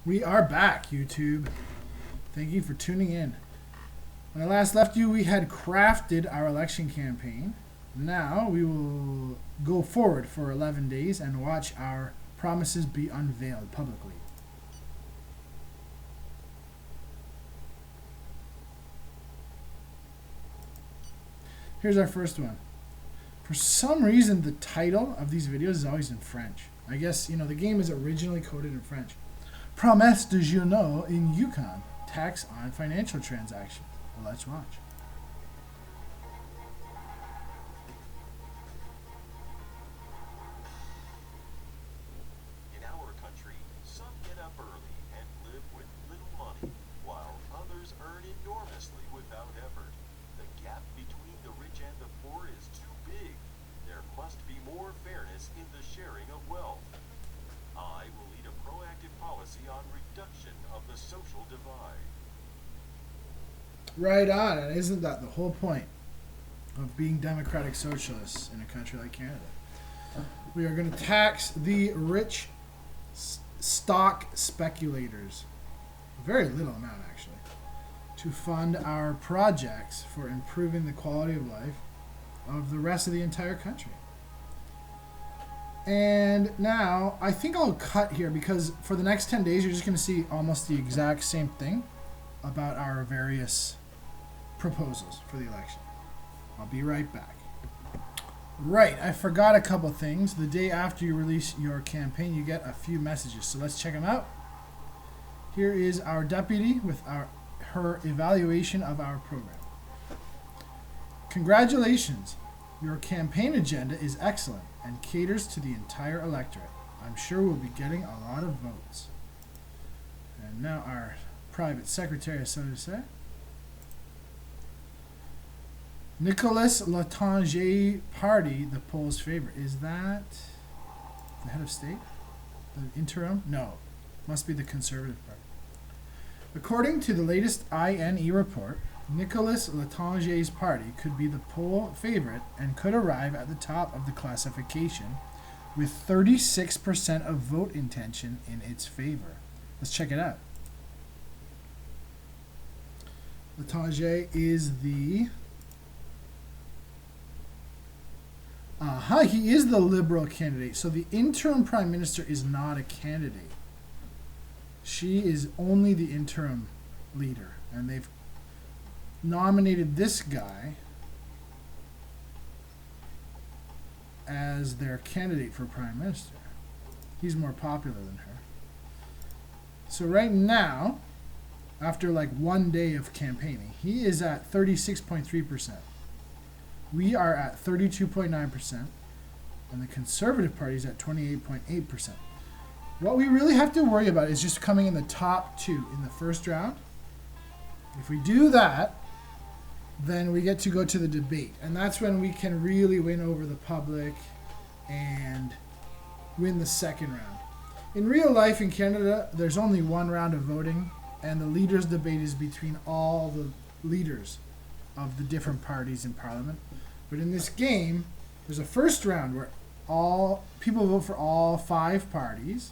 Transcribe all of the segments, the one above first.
We are back, YouTube. Thank you for tuning in. When I last left you, we had crafted our election campaign. Now we will go forward for 11 days and watch our promises be unveiled publicly. Here's our first one. For some reason, the title of these videos is always in French. I guess, you know, the game is originally coded in French. Promesse de journaux in Yukon. Tax on financial transactions. Well, let's watch. In our country, some get up early and live with little money, while others earn enormously without effort. The gap between the rich and the poor is too big. There must be more fairness in the sharing of wealth. I will lead a proactive policy on reduction of the social divide. Right on. And isn't that the whole point of being democratic socialists in a country like Canada? We are going to tax the rich stock speculators. A very little amount, actually, to fund our projects for improving the quality of life of the rest of the entire country. And now, I think I'll cut here because for the next 10 days, you're just going to see almost the exact same thing about our various proposals for the election. I'll be right back. Right, I forgot a couple things. The day after you release your campaign, you get a few messages. So let's check them out. Here is our deputy with her evaluation of our program. Congratulations. Your campaign agenda is excellent and caters to the entire electorate. I'm sure we'll be getting a lot of votes. And now our private secretary, so to say. Nicolas Lattangier party, the polls favor. Is that the head of state? The interim? No. Must be the Conservative Party. According to the latest INE report, Nicolas Lattangier's party could be the poll favorite and could arrive at the top of the classification with 36% of vote intention in its favor. Let's check it out. Lattangier is the... he is the Liberal candidate. So the interim prime minister is not a candidate. She is only the interim leader. And they've nominated this guy as their candidate for prime minister. He's more popular than her. So right now, after like 1 day of campaigning, he is at 36.3%. We are at 32.9%, and the Conservative Party is at 28.8%. What we really have to worry about is just coming in the top two in the first round. If we do that, then we get to go to the debate, and that's when we can really win over the public and win the second round. In real life in Canada, there's only one round of voting, and the leaders' debate is between all the leaders of the different parties in Parliament. But in this game, there's a first round where all people vote for all 5 parties,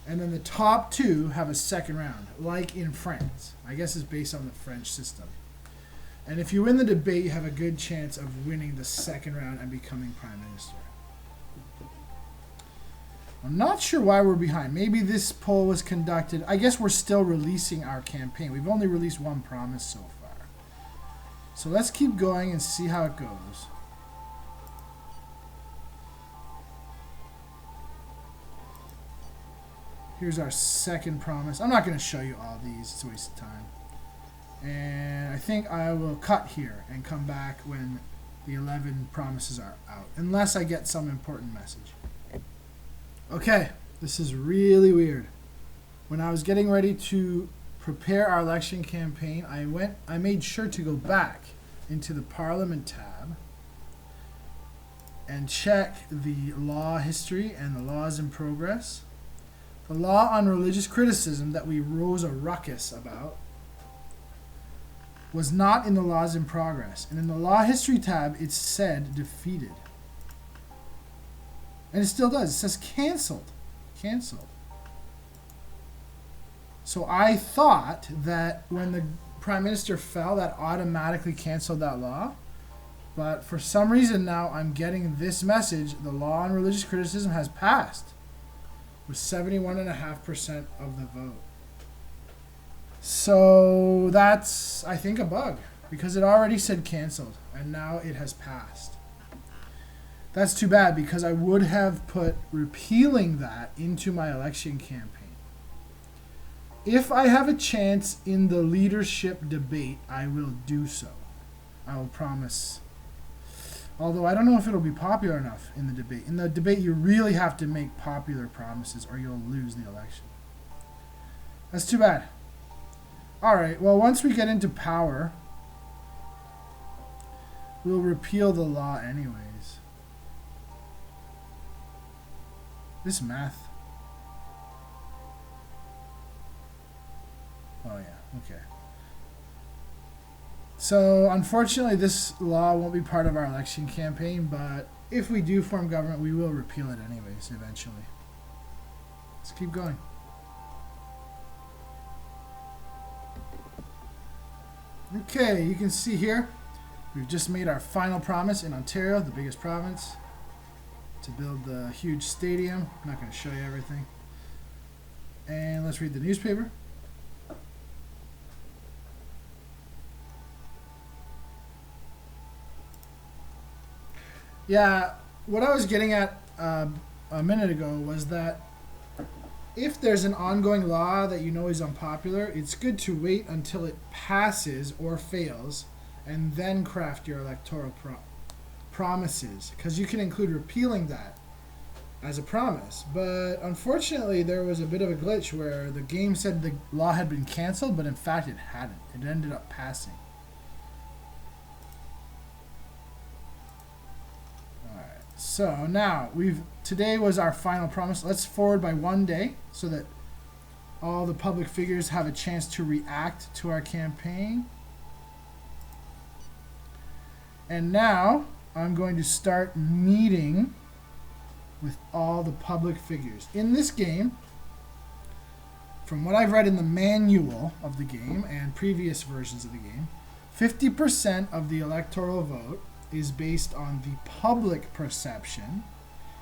and then the top 2 have a second round, like in France. I guess it's based on the French system. And if you win the debate, you have a good chance of winning the second round and becoming prime minister. I'm not sure why we're behind. Maybe this poll was conducted. I guess we're still releasing our campaign. We've only released one promise so far. So let's keep going and see how it goes. Here's our second promise. I'm not going to show you all these. It's a waste of time. And I think I will cut here and come back when the 11 promises are out, unless I get some important message. Okay, this is really weird. When I was getting ready to prepare our election campaign, I made sure to go back into the Parliament tab and check the law history and the laws in progress. The law on religious criticism that we rose a ruckus about was not in the laws in progress. And in the law history tab, it said defeated. And it still does. It says canceled. Canceled. So I thought that when the Prime Minister fell, that automatically canceled that law. But for some reason now I'm getting this message: the law on religious criticism has passed with 71.5% of the vote. So that's, I think, a bug, because it already said canceled and now it has passed. That's too bad, because I would have put repealing that into my election campaign. If I have a chance in the leadership debate, I will do so. I will promise. Although I don't know if it'll be popular enough in the debate. In the debate, you really have to make popular promises or you'll lose the election. That's too bad. All right, well, once we get into power, we'll repeal the law anyways. This math. Oh, yeah, okay. So, unfortunately, this law won't be part of our election campaign, but if we do form government, we will repeal it anyways, eventually. Let's keep going. Okay, you can see here, we've just made our final promise in Ontario, the biggest province, to build the huge stadium. I'm not going to show you everything. And let's read the newspaper. Yeah, what I was getting at a minute ago was that if there's an ongoing law that you know is unpopular, it's good to wait until it passes or fails and then craft your electoral promises, because you can include repealing that as a promise. But unfortunately, there was a bit of a glitch where the game said the law had been canceled, but in fact it hadn't. It ended up passing. So now today was our final promise. Let's forward by 1 day so that all the public figures have a chance to react to our campaign. And now I'm going to start meeting with all the public figures. In this game, from what I've read in the manual of the game and previous versions of the game, 50% of the electoral vote is based on the public perception,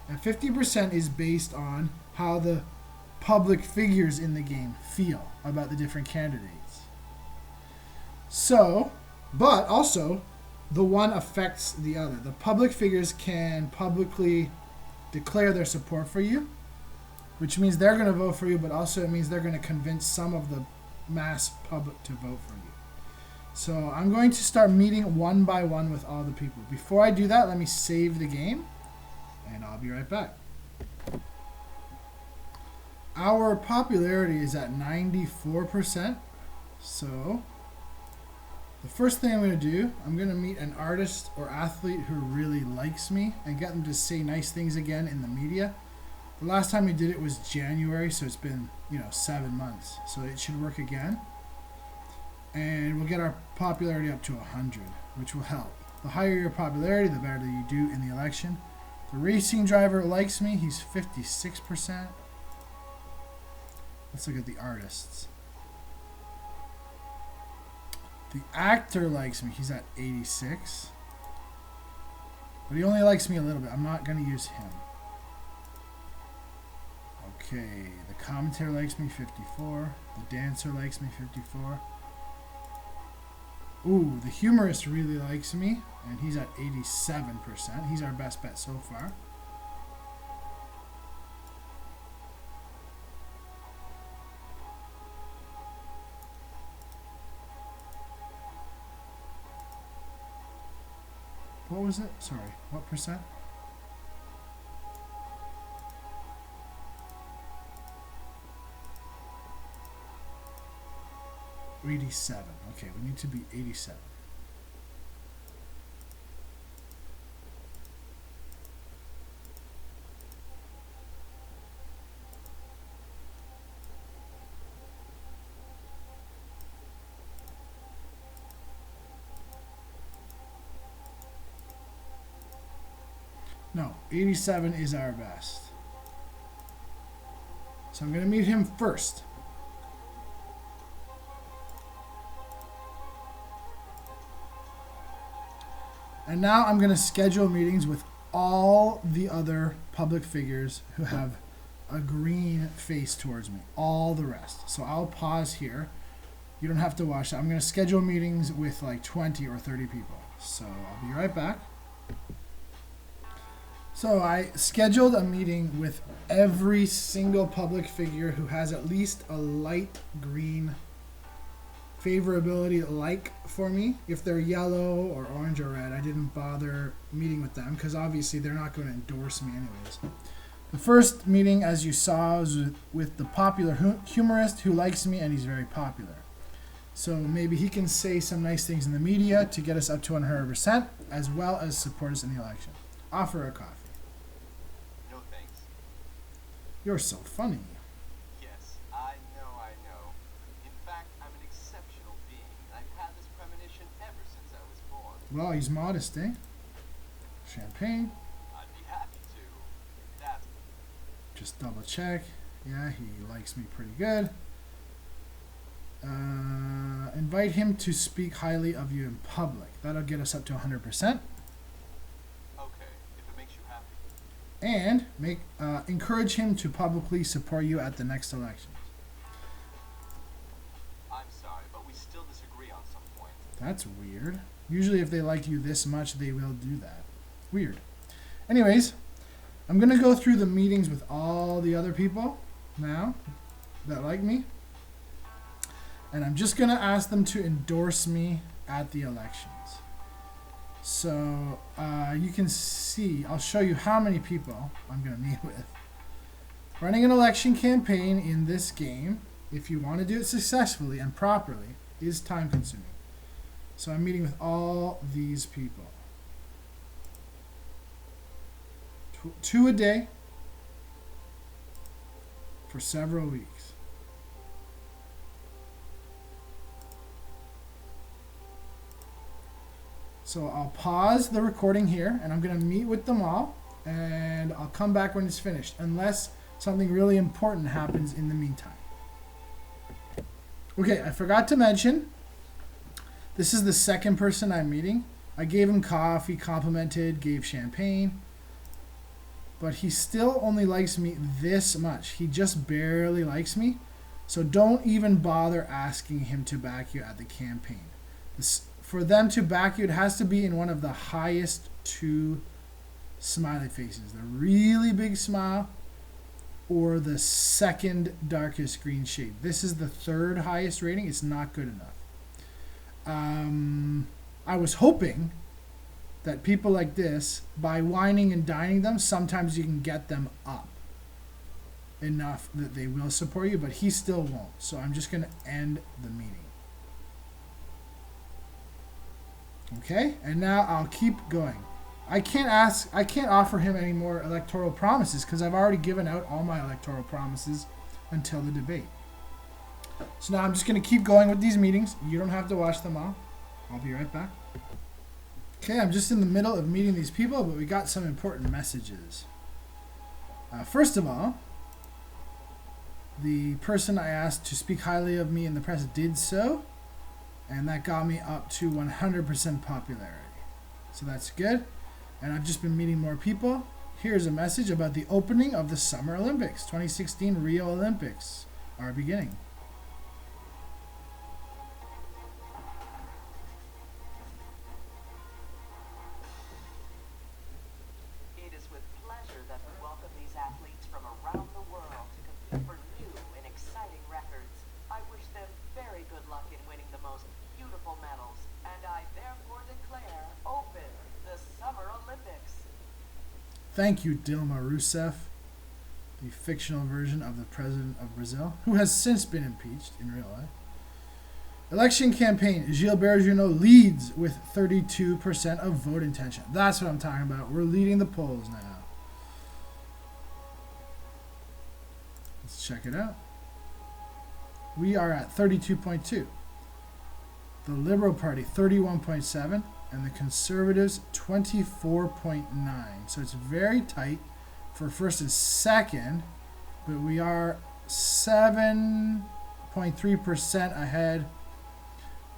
and 50% is based on how the public figures in the game feel about the different candidates. So, but also, the one affects the other. The public figures can publicly declare their support for you, which means they're going to vote for you, but also it means they're going to convince some of the mass public to vote for you. So I'm going to start meeting one by one with all the people. Before I do that, let me save the game, and I'll be right back. Our popularity is at 94%. So the first thing I'm going to do, I'm going to meet an artist or athlete who really likes me and get them to say nice things again in the media. The last time we did it was January, so it's been, 7 months. So it should work again. And we'll get our popularity up to 100, which will help. The higher your popularity, the better you do in the election. The racing driver likes me. He's 56%. Let's look at the artists. The actor likes me. He's at 86. But he only likes me a little bit. I'm not going to use him. Okay, the commentator likes me, 54. The dancer likes me, 54. Ooh, the humorist really likes me, and he's at 87%. He's our best bet so far. What was it? Sorry, what percent? $87. Okay, we need to be 87. No, 87 is our best. So I'm going to meet him first. And now I'm going to schedule meetings with all the other public figures who have a green face towards me, all the rest. So I'll pause here. You don't have to watch that. I'm going to schedule meetings with like 20 or 30 people. So I'll be right back. So I scheduled a meeting with every single public figure who has at least a light green favorability like for me. If they're yellow or orange or red, I didn't bother meeting with them because obviously they're not going to endorse me anyways. The first meeting, as you saw, was with the popular humorist who likes me and he's very popular. So maybe he can say some nice things in the media to get us up to 100%, as well as support us in the election. Offer a coffee. No thanks. You're so funny. Yes, I know. In fact, I'm an exceptional being, and I've had this premonition ever since I was born. Well, he's modest, eh? Champagne. I'd be happy to. That's Just double check. Yeah, he likes me pretty good. Invite him to speak highly of you in public. That'll get us up to 100%. okay, if it makes you happy. And encourage him to publicly support you at the next elections. I'm sorry, but we still disagree on some points. That's weird. Usually if they like you this much, they will do that. Weird. Anyways, I'm going to go through the meetings with all the other people now that like me. And I'm just going to ask them to endorse me at the elections. So you can see, I'll show you how many people I'm going to meet with. Running an election campaign in this game, if you want to do it successfully and properly, is time consuming. So I'm meeting with all these people. Two a day for several weeks. So I'll pause the recording here and I'm going to meet with them all and I'll come back when it's finished unless something really important happens in the meantime. Okay, I forgot to mention, this is the second person I'm meeting. I gave him coffee, complimented, gave champagne, but he still only likes me this much. He just barely likes me. So don't even bother asking him to back you at the campaign. For them to back you, it has to be in one of the highest two smiley faces. The really big smile or the second darkest green shade. This is the third highest rating. It's not good enough. I was hoping that people like this, by whining and dining them, sometimes you can get them up enough that they will support you, but he still won't. So I'm just going to end the meeting. Okay, and now I'll keep going. I can't offer him any more electoral promises because I've already given out all my electoral promises until the debate. So now I'm just going to keep going with these meetings. You don't have to watch them all. I'll be right back. Okay, I'm just in the middle of meeting these people, but we got some important messages. First of all, the person I asked to speak highly of me in the press did so. And that got me up to 100% popularity. So that's good. And I've just been meeting more people. Here's a message about the opening of the Summer Olympics. 2016 Rio Olympics are beginning. It is with pleasure that we welcome these athletes from around the world to compete for new and exciting records. I wish them very good luck in winning the most beautiful medals, and I therefore declare open the Summer Olympics. Thank you, Dilma Rousseff, the fictional version of the president of Brazil, who has since been impeached in real life. Election campaign, Gilbert Junot leads with 32% of vote intention. That's what I'm talking about. We're leading the polls now. Let's check it out. We are at 32.2. The Liberal Party, 31.7. And the Conservatives, 24.9. So it's very tight for first and second. But we are 7.3% ahead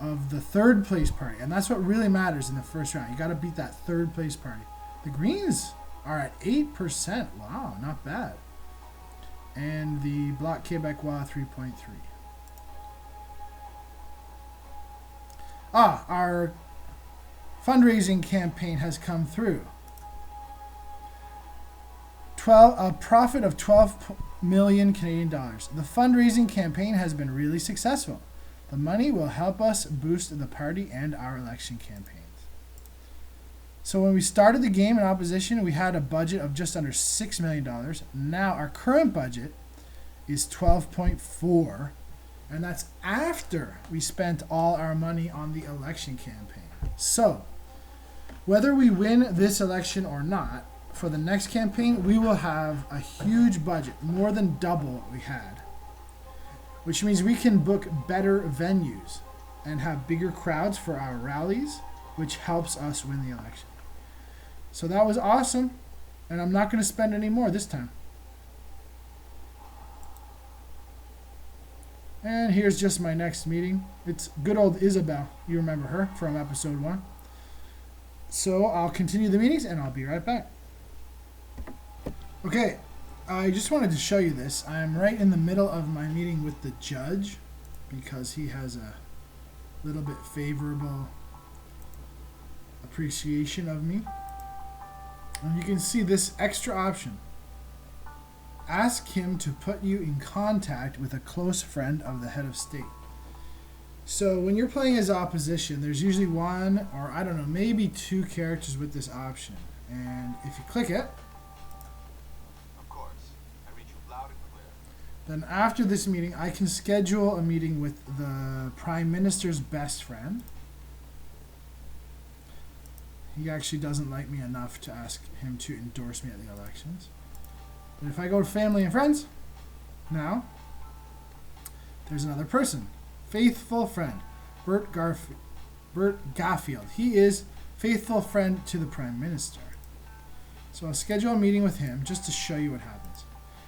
of the third place party. And that's what really matters in the first round. You got to beat that third place party. The Greens are at 8%. Wow, not bad. And the Bloc Québécois 3.3. Our fundraising campaign has come through. A profit of 12 million Canadian dollars. The fundraising campaign has been really successful. The money will help us boost the party and our election campaigns. So when we started the game in opposition, we had a budget of just under $6 million. Now our current budget is 12.4, and that's after we spent all our money on the election campaign. So whether we win this election or not, for the next campaign, we will have a huge budget, more than double what we had, which means we can book better venues and have bigger crowds for our rallies, which helps us win the election. So that was awesome, and I'm not going to spend any more this time. And here's just my next meeting. It's good old Isabel. You remember her from episode 1. So I'll continue the meetings, and I'll be right back. Okay, I just wanted to show you this. I'm right in the middle of my meeting with the judge because he has a little bit favorable appreciation of me. And you can see this extra option. Ask him to put you in contact with a close friend of the head of state. So when you're playing as opposition, there's usually one or I don't know, maybe 2 characters with this option. And if you click it, then after this meeting, I can schedule a meeting with the Prime Minister's best friend. He actually doesn't like me enough to ask him to endorse me at the elections. But if I go to family and friends, now, there's another person. Faithful friend, Bert Gaffield. He is faithful friend to the Prime Minister. So I'll schedule a meeting with him just to show you what happens.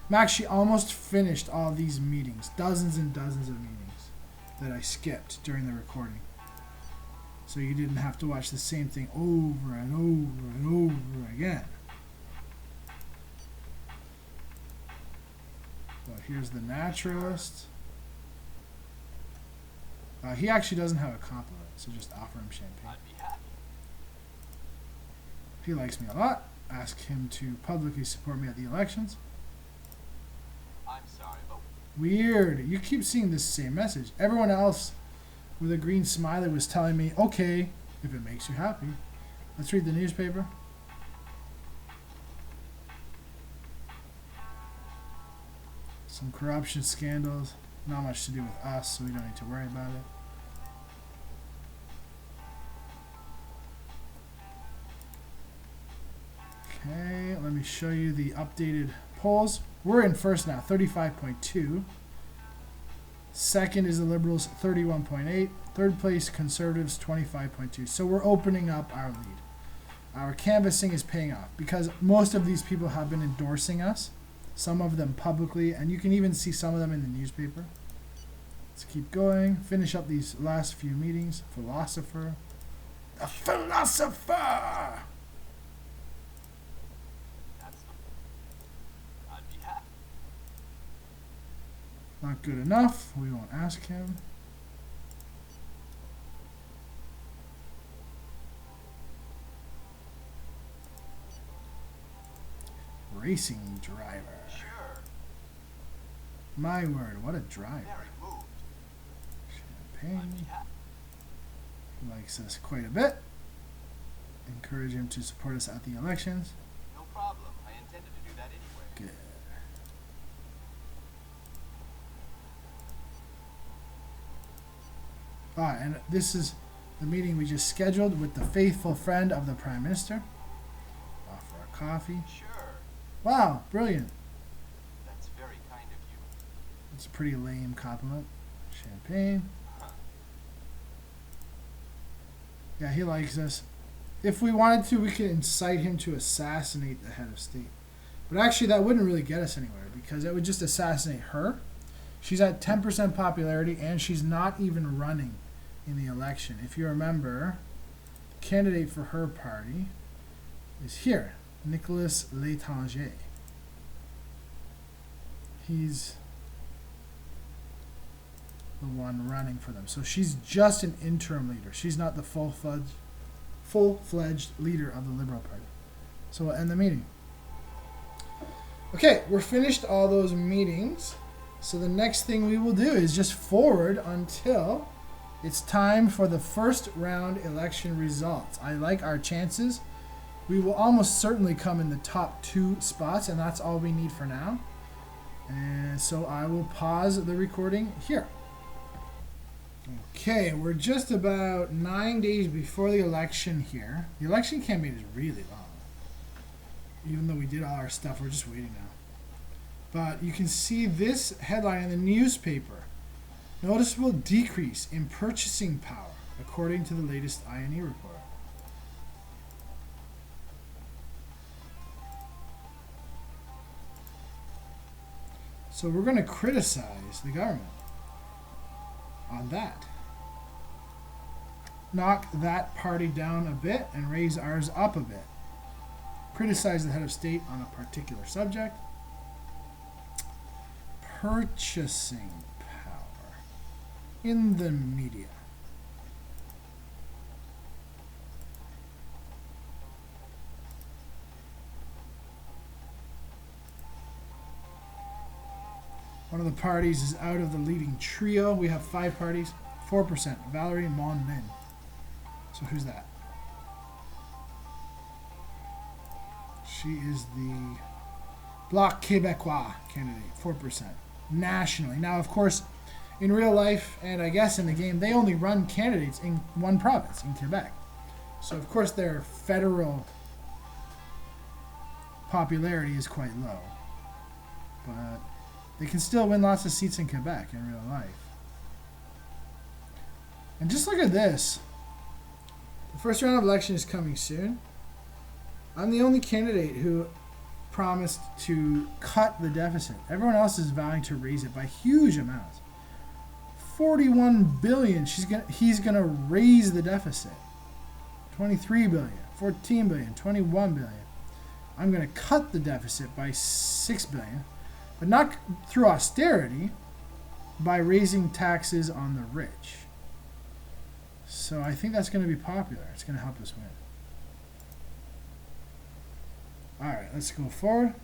I'm actually almost finished all these meetings, dozens and dozens of meetings that I skipped during the recording. So you didn't have to watch the same thing over and over and over again. So here's the naturalist. He actually doesn't have a compliment, so just offer him champagne. He likes me a lot. Ask him to publicly support me at the elections. I'm sorry, but Weird. You keep seeing this same message. Everyone else with a green smiley was telling me, okay, if it makes you happy. Let's read the newspaper. Some corruption scandals. Not much to do with us, so we don't need to worry about it. Okay, let me show you the updated polls. We're in first now, 35.2. Second is the Liberals, 31.8. Third place, Conservatives, 25.2. So we're opening up our lead. Our canvassing is paying off because most of these people have been endorsing us, some of them publicly, and you can even see some of them in the newspaper. Let's keep going. Finish up these last few meetings. Philosopher. The philosopher! Not good enough. We won't ask him. Racing driver. sure. My word, what a driver. Very moved. Champagne. He likes us quite a bit. Encourage him to support us at the elections. No problem. I intended to do that anyway. Good. And this is the meeting we just scheduled with the faithful friend of the Prime Minister. Offer a coffee. Sure. Wow, brilliant. That's very kind of you. It's a pretty lame compliment. Champagne. Yeah, he likes us. If we wanted to, we could incite him to assassinate the head of state. But actually, that wouldn't really get us anywhere because it would just assassinate her. She's at 10% popularity, and she's not even running in the election. If you remember, the candidate for her party is here, Nicolas Létanger. He's the one running for them. So she's just an interim leader. She's not the full-fledged leader of the Liberal Party. So we'll end the meeting. Okay, we're finished all those meetings. So the next thing we will do is just forward until it's time for the first round election results. I like our chances. We will almost certainly come in the top 2 spots, and that's all we need for now. And so I will pause the recording here. Okay, we're just about 9 days before the election here. The election campaign is really long. Even though we did all our stuff, we're just waiting now. But you can see this headline in the newspaper. Noticeable decrease in purchasing power, according to the latest INE report. So we're going to criticize the government on that. Knock that party down a bit and raise ours up a bit. Criticize the head of state on a particular subject. Purchasing power in the media. One of the parties is out of the leading trio. We have 5 parties, 4%. Valérie Monlin. So who's that? She is the Bloc Québécois candidate, 4%. Nationally. Now, of course, in real life, and I guess in the game, they only run candidates in one province, in Quebec. So, of course, their federal popularity is quite low. But they can still win lots of seats in Quebec in real life. And just look at this. The first round of election is coming soon. I'm the only candidate who promised to cut the deficit. Everyone else is vowing to raise it by huge amounts. 41 billion. He's gonna raise the deficit. 23 billion, 14 billion, 21 billion. I'm gonna cut the deficit by 6 billion, but not through austerity, by raising taxes on the rich. So I think that's going to be popular. It's going to help us win. All right, let's go forward.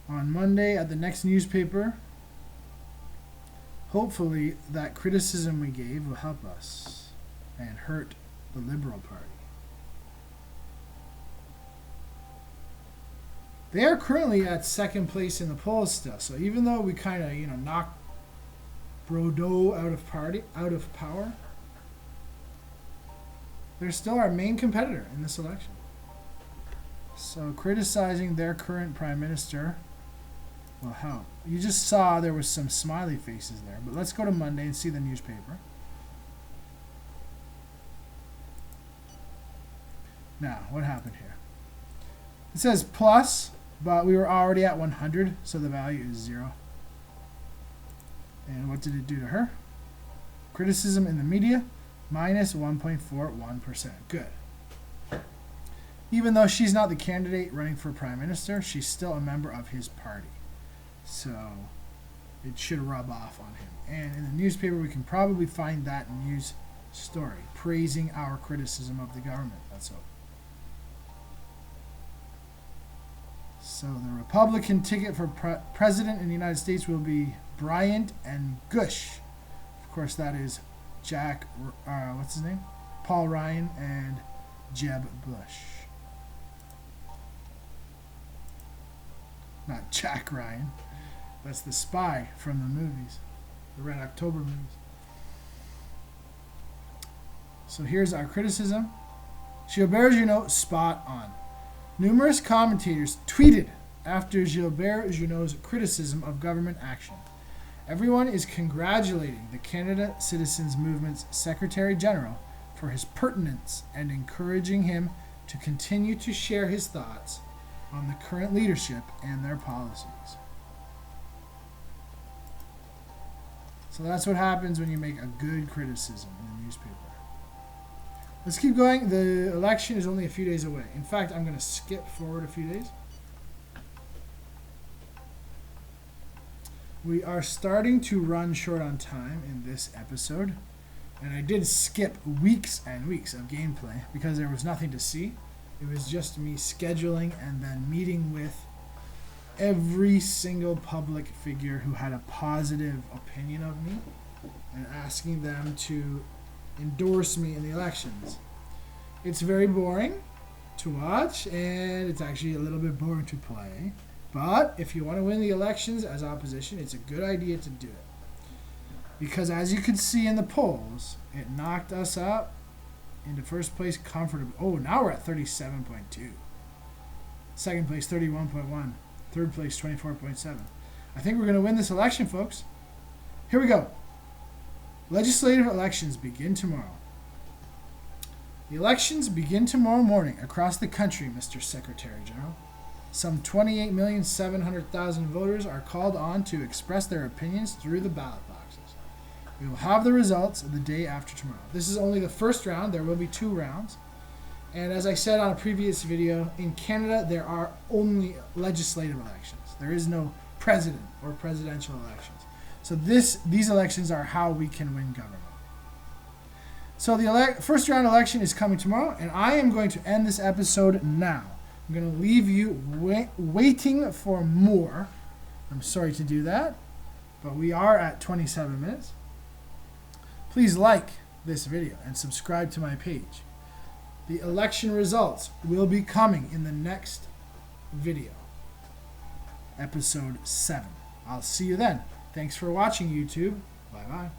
On Monday at the next newspaper, hopefully that criticism we gave will help us and hurt the Liberal Party. They are currently at second place in the polls still. So even though we kind of, knocked Trudeau out of power, they're still our main competitor in this election. So criticizing their current prime minister will help. You just saw there was some smiley faces there, but let's go to Monday and see the newspaper. Now, what happened here? It says plus, but we were already at 100, so the value is 0. And what did it do to her? Criticism in the media, minus 1.41%. Good. Even though she's not the candidate running for prime minister, she's still a member of his party. So it should rub off on him. And in the newspaper, we can probably find that news story, praising our criticism of the government. Let's hope. So the Republican ticket for president in the United States will be Bryant and Gush. Of course, that is what's his name? Paul Ryan and Jeb Bush. Not Jack Ryan. That's the spy from the movies, the Red October movies. So here's our criticism. Gilbert Junot, spot on. Numerous commentators tweeted after Gilbert Junot's criticism of government action. Everyone is congratulating the Canada Citizens Movement's Secretary General for his pertinence and encouraging him to continue to share his thoughts on the current leadership and their policies. So that's what happens when you make a good criticism in the newspaper. Let's keep going. The election is only a few days away. In fact, I'm going to skip forward a few days. We are starting to run short on time in this episode. And I did skip weeks and weeks of gameplay because there was nothing to see. It was just me scheduling and then meeting with every single public figure who had a positive opinion of me and asking them to endorse me in the elections. It's very boring to watch, and it's actually a little bit boring to play. But if you want to win the elections as opposition, it's a good idea to do it. Because as you can see in the polls, it knocked us up into first place comfortably. Oh, now we're at 37.2. Second place, 31.1. Third place, 24.7. I think we're going to win this election, folks. Here we go. Legislative elections begin tomorrow. The elections begin tomorrow morning across the country, Mr. Secretary General. Some 28,700,000 voters are called on to express their opinions through the ballot boxes. We will have the results the day after tomorrow. This is only the first round. There will be 2 rounds. And as I said on a previous video, in Canada there are only legislative elections. There is no president or presidential elections. So these elections are how we can win government. So the first round election is coming tomorrow, and I am going to end this episode now. I'm going to leave you waiting for more. I'm sorry to do that, but we are at 27 minutes. Please like this video and subscribe to my page. The election results will be coming in the next video, episode 7. I'll see you then. Thanks for watching, YouTube. Bye-bye.